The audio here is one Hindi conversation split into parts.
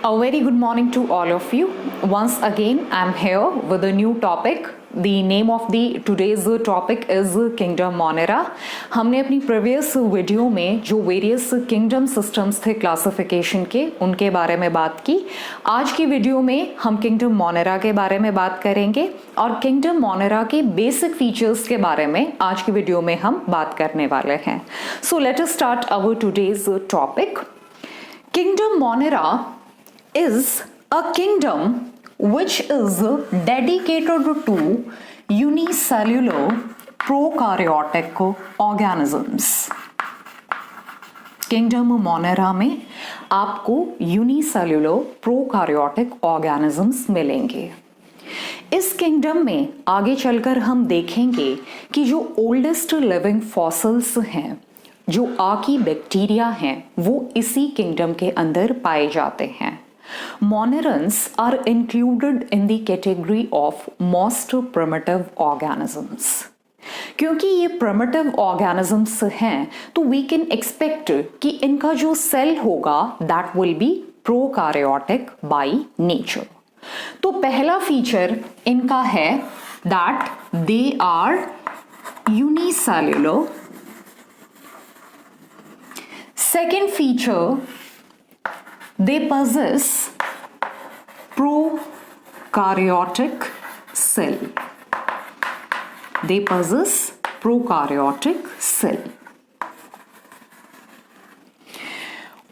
A very good morning to all of you. Once again, I'm here with a new topic. The name of the today's topic is Kingdom Monera. हमने अपनी previous वीडियो में जो various kingdom systems थे classification के उनके बारे में बात की. आज की वीडियो में हम Kingdom Monera के बारे में बात करेंगे और Kingdom Monera के basic features के बारे में आज की वीडियो में हम बात करने वाले हैं. So let us start our today's topic. Kingdom Monera is a kingdom which is dedicated to unicellular prokaryotic organisms. Kingdom Monera में आपको unicellular prokaryotic organisms मिलेंगे. इस किंगडम में आगे चलकर हम देखेंगे कि जो ओल्डेस्ट लिविंग फॉसिल्स हैं, जो आर्की बैक्टीरिया हैं, वो इसी किंगडम के अंदर पाए जाते हैं. Monerans are included in the category of most primitive organisms. क्योंकि ये primitive organisms हैं, तो we can expect कि इनका जो सेल होगा that will be prokaryotic by nature. तो पहला फीचर इनका है that they are unicellular. Second feature, they possess prokaryotic cell. They possess prokaryotic cell.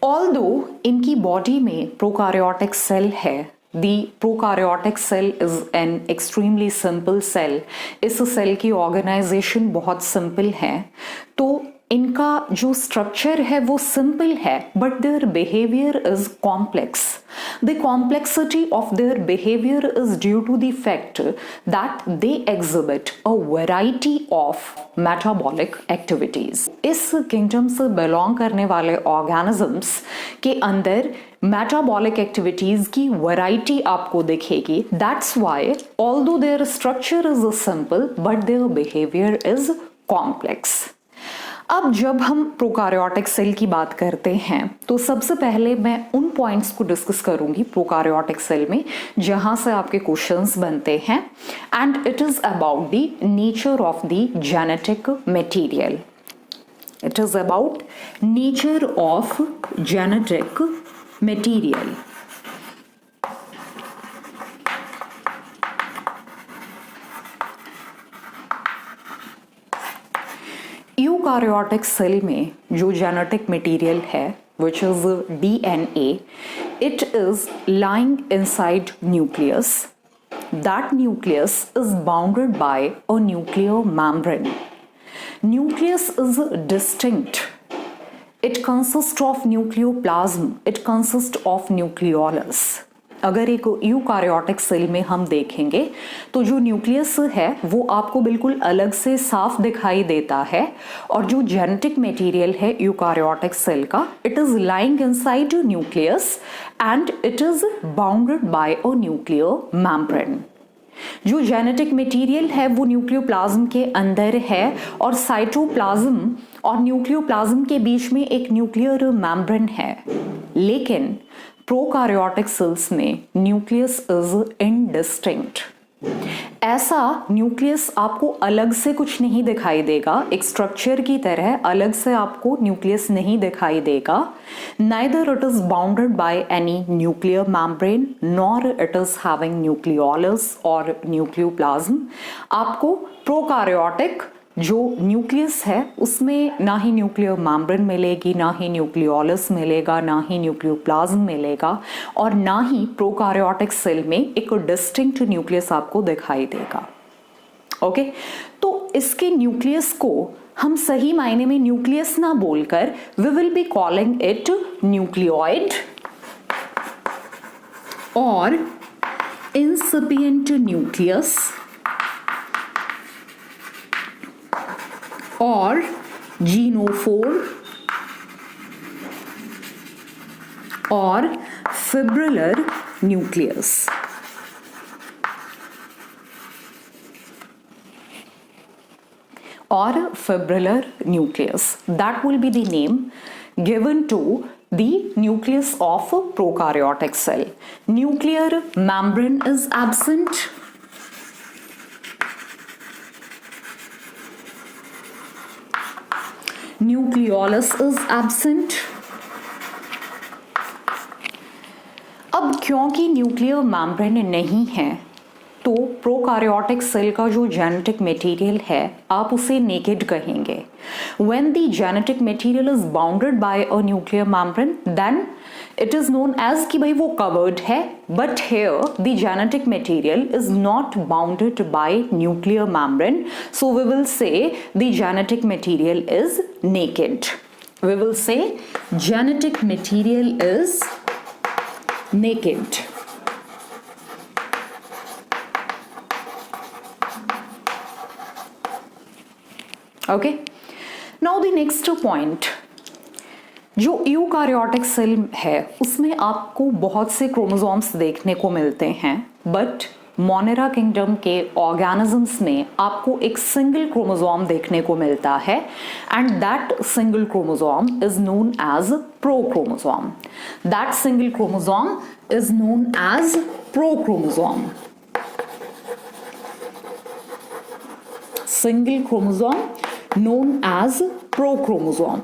Although इनकी बॉडी में prokaryotic cell है, the prokaryotic cell is an extremely simple cell. इस सेल की ऑर्गेनाइजेशन बहुत सिंपल है, तो इनका जो स्ट्रक्चर है वो सिंपल है, but their behaviour is complex. The complexity of their behaviour is due to the fact that they exhibit a variety of metabolic activities. इस किंगडम से बिलोंग करने वाले ऑर्गेनिजम्स के अंदर मेटाबॉलिक एक्टिविटीज की वैरायटी आपको दिखेगी. That's why although there structure is simple but their behaviour is complex. अब जब हम प्रोकार्योटिक सेल की बात करते हैं तो सबसे पहले मैं उन पॉइंट्स को डिस्कस करूंगी प्रोकार्योटिक सेल में जहां से आपके क्वेश्चंस बनते हैं, and it is about the nature of the genetic material. It is about nature of genetic material. Eukaryotic cell में जो जेनेटिक मटेरियल है which is DNA, it is lying inside nucleus. That nucleus is bounded by a nuclear membrane. Nucleus is distinct. It consists of nucleoplasm. It consists of nucleolus. अगर एक यूकार्योटिक सेल में हम देखेंगे तो जो न्यूक्लियस है वो आपको बिल्कुल अलग से साफ दिखाई देता है, और जो जेनेटिक मटेरियल है यूकार्योटिक सेल का, it is lying inside nucleus and it is bounded by a nuclear membrane. जो जेनेटिक मटेरियल है वो न्यूक्लियोप्लाज्म के अंदर है, और साइटोप्लाज्म और न्यूक्लियोप्लाज्म के बीच में एक न्यूक्लियर मेम्ब्रेन है. लेकिन प्रोकार्योटिक सेल्स में न्यूक्लियस इज इनडिस्टिंक्ट. ऐसा न्यूक्लियस आपको अलग से कुछ नहीं दिखाई देगा, एक स्ट्रक्चर की तरह अलग से आपको न्यूक्लियस नहीं दिखाई देगा. Neither it is bounded by any nuclear membrane nor it is having nucleolus और न्यूक्लियोप्लाज्म. आपको प्रोकार्योटिक जो न्यूक्लियस है उसमें ना ही न्यूक्लियर मेम्ब्रेन मिलेगी, ना ही न्यूक्लियोलस मिलेगा, ना ही न्यूक्लियोप्लाज्म मिलेगा, और ना ही प्रोकार्योटिक सेल में एक डिस्टिंक्ट न्यूक्लियस आपको दिखाई देगा. ओके, तो इसके न्यूक्लियस को हम सही मायने में न्यूक्लियस ना बोलकर we will be calling it nucleoid और इंसिपिएंट न्यूक्लियस और जीनोफोर और fibrillar nucleus. or fibrillar nucleus. That will be the name given to the nucleus of a prokaryotic cell. Nuclear membrane is absent. Nucleolus is absent. अब क्योंकि न्यूक्लियर मेम्ब्रेन नहीं है तो प्रोकार्योटिक सेल का जो जेनेटिक मटेरियल है आप उसे नेकेड कहेंगे. When the genetic material is bounded by a nuclear membrane then it is known as कि भाई वो कवर्ड है, but here the genetic material is not bounded by nuclear membrane, so we will say the genetic material is naked. We will say genetic material is naked. Okay, now the next point, जो यूकार्योटिक सेल है उसमें आपको बहुत से क्रोमोसोम्स देखने को मिलते हैं, बट मोनेरा किंगडम के ऑर्गेनिजम्स में आपको एक सिंगल क्रोमोसोम देखने को मिलता है and that single chromosome is known as prochromosome. That single chromosome is known as prochromosome. Single chromosome known as prochromosome.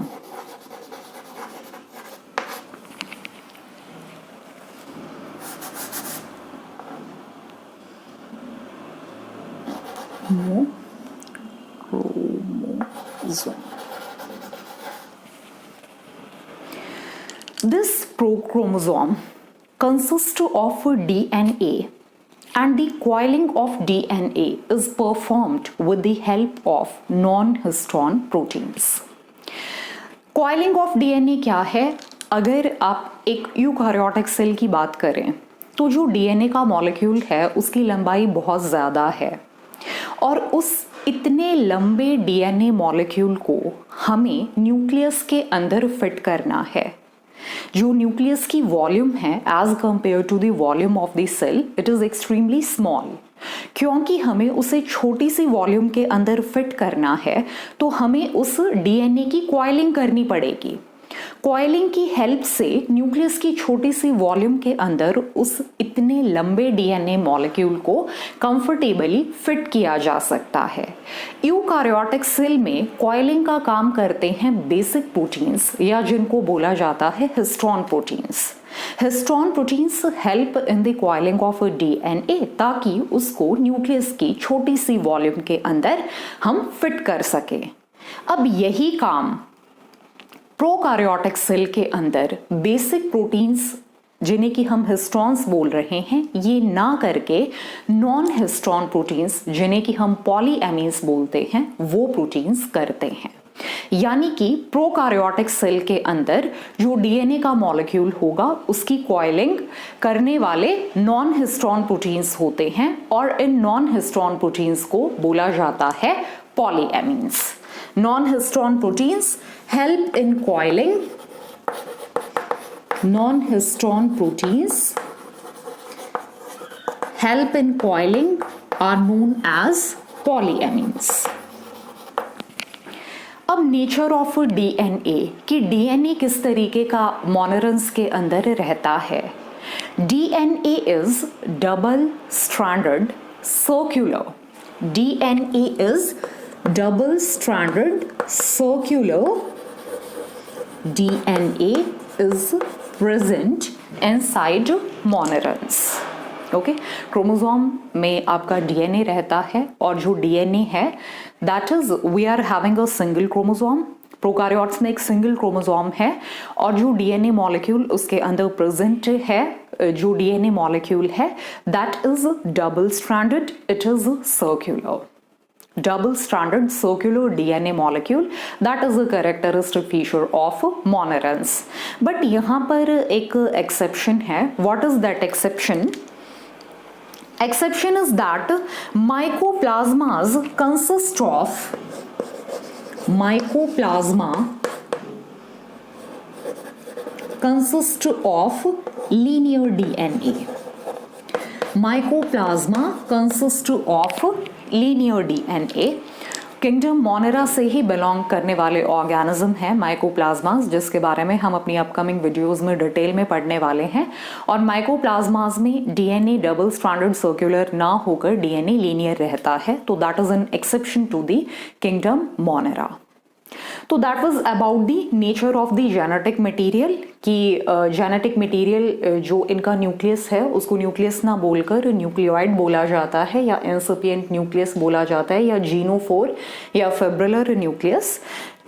This prochromosome consists of DNA, and the coiling of DNA is performed with the help of non-histone proteins. Coiling of DNA क्या है? अगर आप एक यूकार्योटिक सेल की बात करें तो जो DNA का मॉलिक्यूल है उसकी लंबाई बहुत ज़्यादा है और उस इतने लंबे DNA मॉलिक्यूल को हमें न्यूक्लियस के अंदर फिट करना है. जो न्यूक्लियस की वॉल्यूम है as compare to the volume of the cell it is extremely small. क्योंकि हमें उसे छोटी सी वॉल्यूम के अंदर फिट करना है तो हमें उस डीएनए की कॉइलिंग करनी पड़ेगी. कॉइलिंग की हेल्प से न्यूक्लियस की छोटी सी वॉल्यूम के अंदर उस इतने लंबे डीएनए मॉलिक्यूल को कंफर्टेबली फिट किया जा सकता है. यूकार्योटिक सेल में कॉइलिंग का काम करते हैं बेसिक प्रोटीन्स या जिनको बोला जाता है histone proteins. Histone proteins help in the coiling of DNA ताकि उसको न्यूक्लियस की छोटी सी वॉल्यूम के अंदर हम फिट कर सकें. अब यही काम प्रोकार्योटिक सेल के अंदर बेसिक प्रोटीन्स जिन्हें कि हम हिस्टोन्स बोल रहे हैं ये ना करके नॉन हिस्टोन प्रोटीन्स जिन्हें कि हम पॉलीएमीन्स बोलते हैं वो प्रोटीन्स करते हैं. यानी कि प्रोकार्योटिक सेल के अंदर जो डीएनए का मॉलिक्यूल होगा उसकी कॉइलिंग करने वाले नॉन हिस्टोन प्रोटीन्स होते हैं और इन नॉन हिस्टोन प्रोटीन्स को बोला जाता है पॉलीएमीन्स. Non-histone proteins help in coiling. Non-histone proteins help in coiling are known as polyamines. अब नेचर ऑफ डीएनए कि डीएनए किस तरीके का मोनोरेंस के अंदर रहता है. DNA is double stranded circular. DNA is double-stranded circular. DNA is present inside monorems. Okay, chromosome में आपका डीएनए रहता है और जो डीएनए है that is we are having a single chromosome. Prokaryotes में एक सिंगल क्रोमोसोम है और जो डीएनए मॉलिक्यूल उसके अंदर प्रेजेंट है जो डीएनए मॉलिक्यूल है that is double stranded. It is circular. Double-stranded circular DNA molecule that is a characteristic feature of monorems. But यहाँ पर एक exception है. What is that exception? Exception is that mycoplasmas consist of linear DNA. Mycoplasma consists of linear DNA. Kingdom Monera से ही बिलोंग करने वाले ऑर्गेनिज्म है माइकोप्लाज्मास, जिसके बारे में हम अपनी अपकमिंग वीडियोस में डिटेल में पढ़ने वाले हैं। और माइकोप्लाज्मास में डीएनए डबल स्ट्रैंडेड सर्कुलर ना होकर डीएनए लीनियर रहता है, तो that is an exception to the kingdom Monera. तो that was about the nature of the genetic material कि जेनेटिक मटेरियल जो इनका न्यूक्लियस है उसको न्यूक्लियस ना बोलकर न्यूक्लियोइड बोला जाता है, या इंसिपिएंट न्यूक्लियस बोला जाता है, या जीनोफोर या fibrillar nucleus.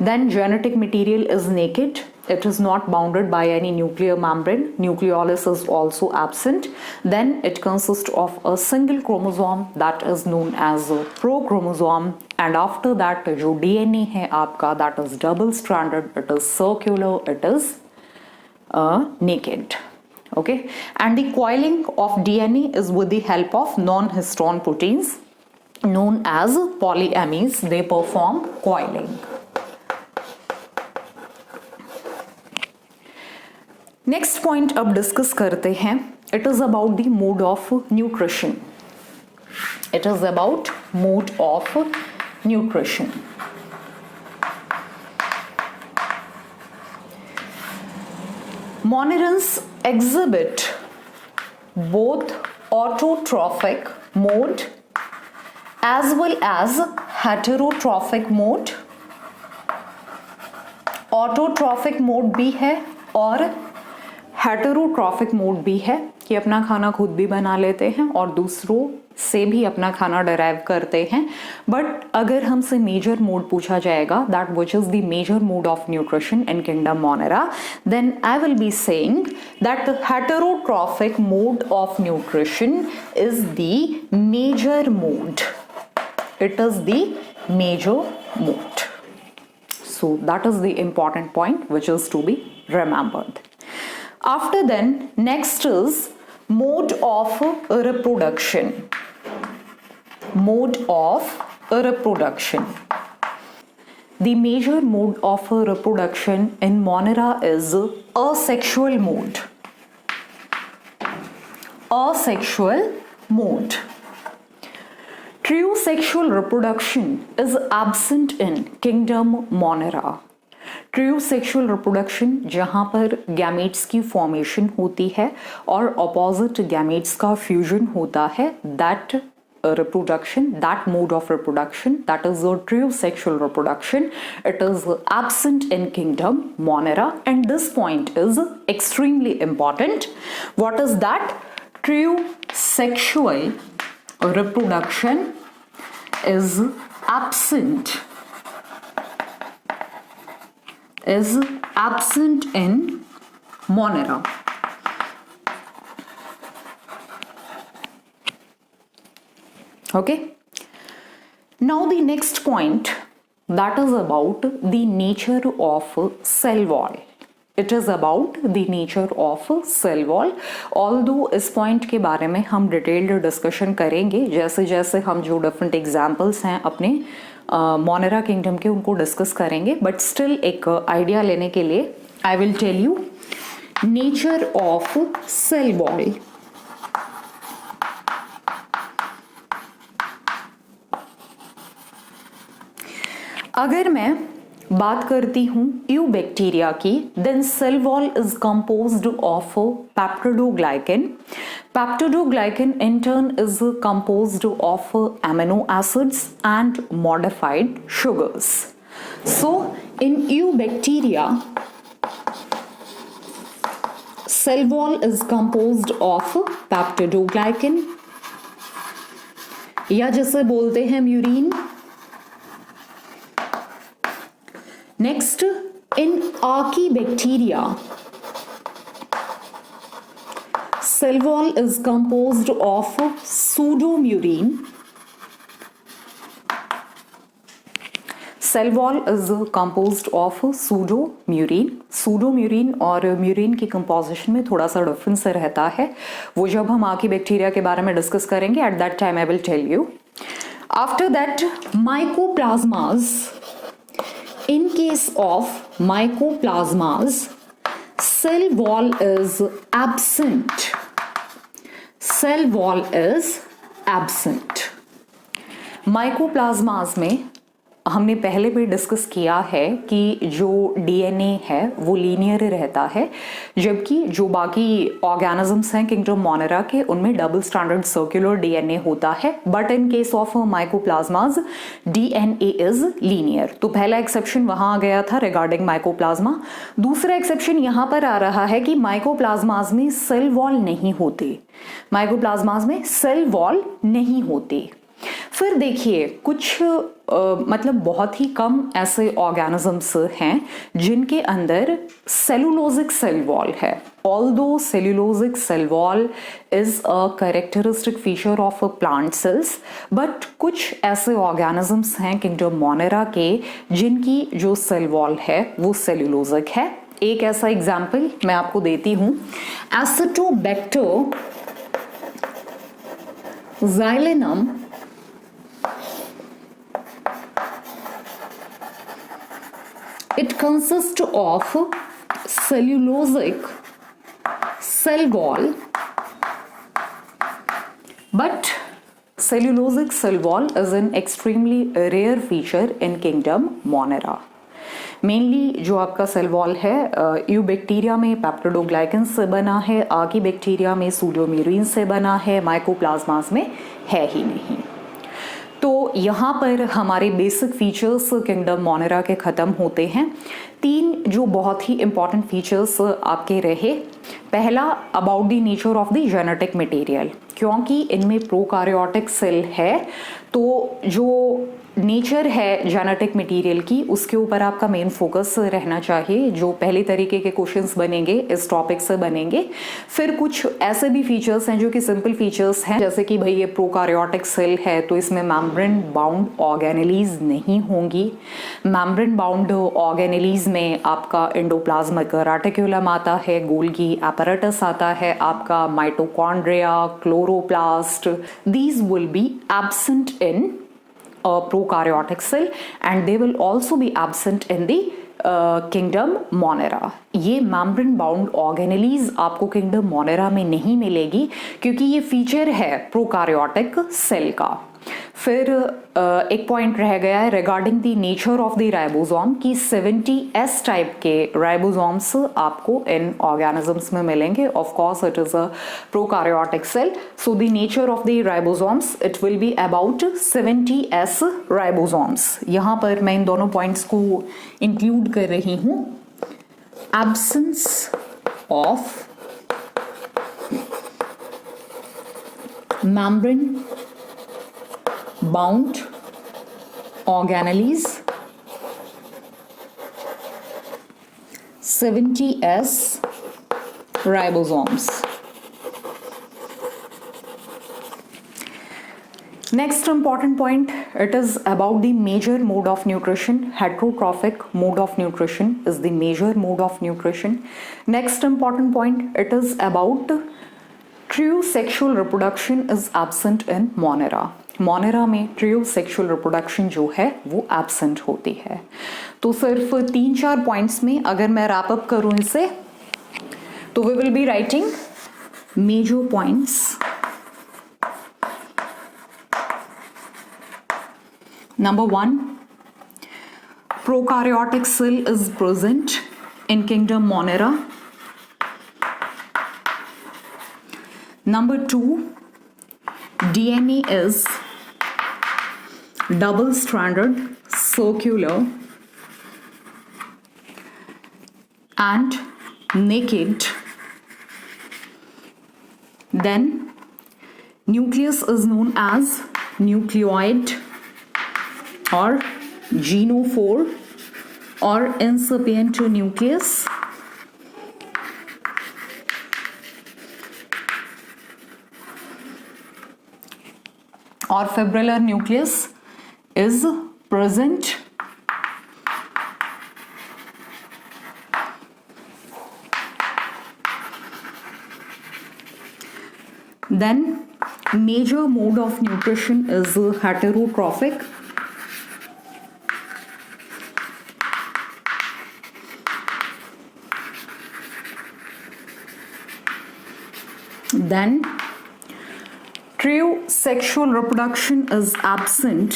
Then genetic material is naked. It is not bounded by any nuclear membrane. Nucleolus is also absent. Then it consists of a single chromosome that is known as a prochromosome. And after that, जो DNA है आपका, that is double stranded. It is circular. It is naked. Okay. And the coiling of DNA is with the help of non-histone proteins known as polyamines. They perform coiling. Next point अब डिस्कस करते हैं। It is about the mode of nutrition. It is about mode of nutrition. Monerans exhibit both autotrophic mode as well as heterotrophic mode. Autotrophic mode भी है और हेटेरोट्रॉफिक मोड भी है कि अपना खाना खुद भी बना लेते हैं और दूसरों से भी अपना खाना डराइव करते हैं। बट अगर हमसे मेजर मोड पूछा जाएगा, that which is the major mode of nutrition in kingdom Monera, then I will be saying that the heterotrophic mode of nutrition is the major mode. It is the major mode. So that is the important point which is to be remembered. After then, next is mode of reproduction. Mode of reproduction. The major mode of reproduction in Monera is asexual mode. Asexual mode. True sexual reproduction is absent in Kingdom Monera. True sexual reproduction जहाँ पर गैमेट्स की फॉर्मेशन होती है और ऑपोजिट गैमेट्स का फ्यूजन होता है, that reproduction, that mode of reproduction, that is a true sexual reproduction. It is absent in Kingdom Monera, and this point is extremely important. What is that? True sexual reproduction is absent in Monera. Okay, now the next point, that is about the nature of cell wall. It is about the nature of cell wall. Although इस पॉइंट के बारे में हम डिटेल्ड डिस्कशन करेंगे जैसे जैसे हम जो डिफरेंट एग्जाम्पल्स हैं अपने मोनेरा किंगडम के उनको डिस्कस करेंगे, बट स्टिल एक आइडिया लेने के लिए I will tell you nature of cell wall. अगर मैं बात करती हूँ यू बैक्टीरिया की, then cell wall is composed of peptidoglycan. Peptidoglycan in turn is composed of amino acids and modified sugars. So in eubacteria, cell wall is composed of peptidoglycan या जिसे बोलते हैं murine. Next, in archaebacteria, cell wall is composed of pseudomurine. Cell wall is composed of pseudomurine. Pseudomurine और म्यूरिन की कंपोजिशन में थोड़ा सा डिफरेंस रहता है, वो जब हम आर्कीबैक्टीरिया के बारे में डिस्कस करेंगे, at that time I will tell you. After that mycoplasmas. In case of mycoplasmas, cell wall is absent. Cell wall is absent. Mycoplasmas में हमने पहले भी डिस्कस किया है कि जो डीएनए है वो लीनियर रहता है, जबकि जो बाकी ऑर्गेनिजम्स हैं किंगडम मोनेरा के उनमें डबल स्टैंडर्ड सर्कुलर डीएनए होता है, but in case of mycoplasmas DNA is linear. तो पहला एक्सेप्शन वहां आ गया था रिगार्डिंग माइकोप्लाज्मा। दूसरा एक्सेप्शन यहां पर आ रहा है कि माइकोप्लाज्माज में सेल वॉल नहीं होते, माइकोप्लाज्माज में सेल वॉल नहीं होते। फिर देखिए कुछ मतलब बहुत ही कम ऐसे ऑर्गेनिजम्स हैं जिनके अंदर सेलुलोजिक सेल वॉल है। Although cellulosic cell wall is a characteristic feature of plant cells, but कुछ ऐसे ऑर्गेनिजम्स हैं किंगडम मोनेरा के जिनकी जो सेल वॉल है वो सेलुलोजिक है। एक ऐसा एग्जाम्पल मैं आपको देती हूं, Acetobacter xylenum it consists of cellulosic cell wall, but cellulosic cell wall is an extremely rare feature in kingdom Monera. Mainly जो आपका सेल वॉल है यू बैक्टीरिया में पेप्टिडोग्लाइकन से बना है, आकी बैक्टीरिया में सूडोम्यूरिन से बना है, माइकोप्लाज्मास में है ही नहीं। तो यहाँ पर हमारे बेसिक फीचर्स किंगडम मोनेरा के ख़त्म होते हैं। तीन जो बहुत ही इंपॉर्टेंट फीचर्स आपके रहे, पहला about the nature of the genetic material, क्योंकि इनमें प्रोकार्योटिक सेल है तो जो नेचर है जेनेटिक मटेरियल की उसके ऊपर आपका मेन फोकस रहना चाहिए। जो पहले तरीके के क्वेश्चंस बनेंगे इस टॉपिक से बनेंगे। फिर कुछ ऐसे भी फीचर्स हैं जो कि सिंपल फीचर्स हैं, जैसे कि भाई ये प्रोकार्योटिक सेल है तो इसमें मेम्ब्रेन बाउंड ऑर्गेनेलीज नहीं होंगी। मेम्ब्रेन बाउंड ऑर्गेनेलीज में आपका एंडोप्लाज्मिक रेटिकुलम आता है, गोल्गी apparatus आता है, आपका mitochondria, chloroplast, these will be absent in a prokaryotic cell and they will also be absent in the kingdom Monera. ये मेम्ब्रेन बाउंड ऑर्गेनेलीज आपको किंगडम मोनेरा में नहीं मिलेगी क्योंकि ये फीचर है प्रोकार्योटिक सेल का। फिर एक पॉइंट रह गया है regarding the nature of the ribosome की 70S टाइप के राइबोसोम्स आपको इन ऑर्गेनिजम्स में मिलेंगे। Of course it is a prokaryotic cell, so the nature of the ribosomes it will be about 70S ribosomes. यहाँ पर मैं इन दोनों पॉइंट्स को इंक्लूड कर रही हूँ। Absence of membrane bound organelles, 70S ribosomes. Next important point, it is about the major mode of nutrition. Heterotrophic mode of nutrition is the major mode of nutrition. Next important point, it is about true sexual reproduction is absent in Monera. Monera में ट्रू सेक्सुअल रिप्रोडक्शन जो है वो एब्सेंट होती है। तो सिर्फ 3-4 पॉइंट्स में अगर मैं रैप अप करूं इसे, तो we will be writing major points. Number 1, prokaryotic cell is present in kingdom Monera. Number 2, DNA is double-stranded, circular and naked. Then nucleus is known as nucleoid or genophore or incipient nucleus. Or fibrillar nucleus is present. Then major mode of nutrition is heterotrophic. Then true sexual reproduction is absent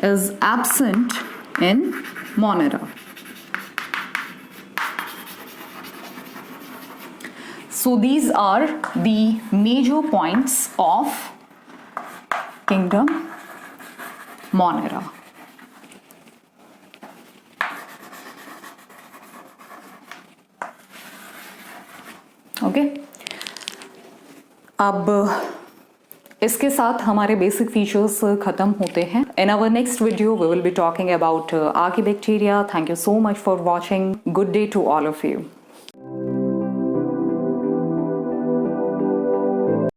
is absent in Monera. So these are the major points of kingdom Monera. Okay अब इसके साथ हमारे बेसिक फीचर्स खत्म होते हैं. In our next video we will be talking about archaebacteria. Thank you so much for watching. Good day to all of you.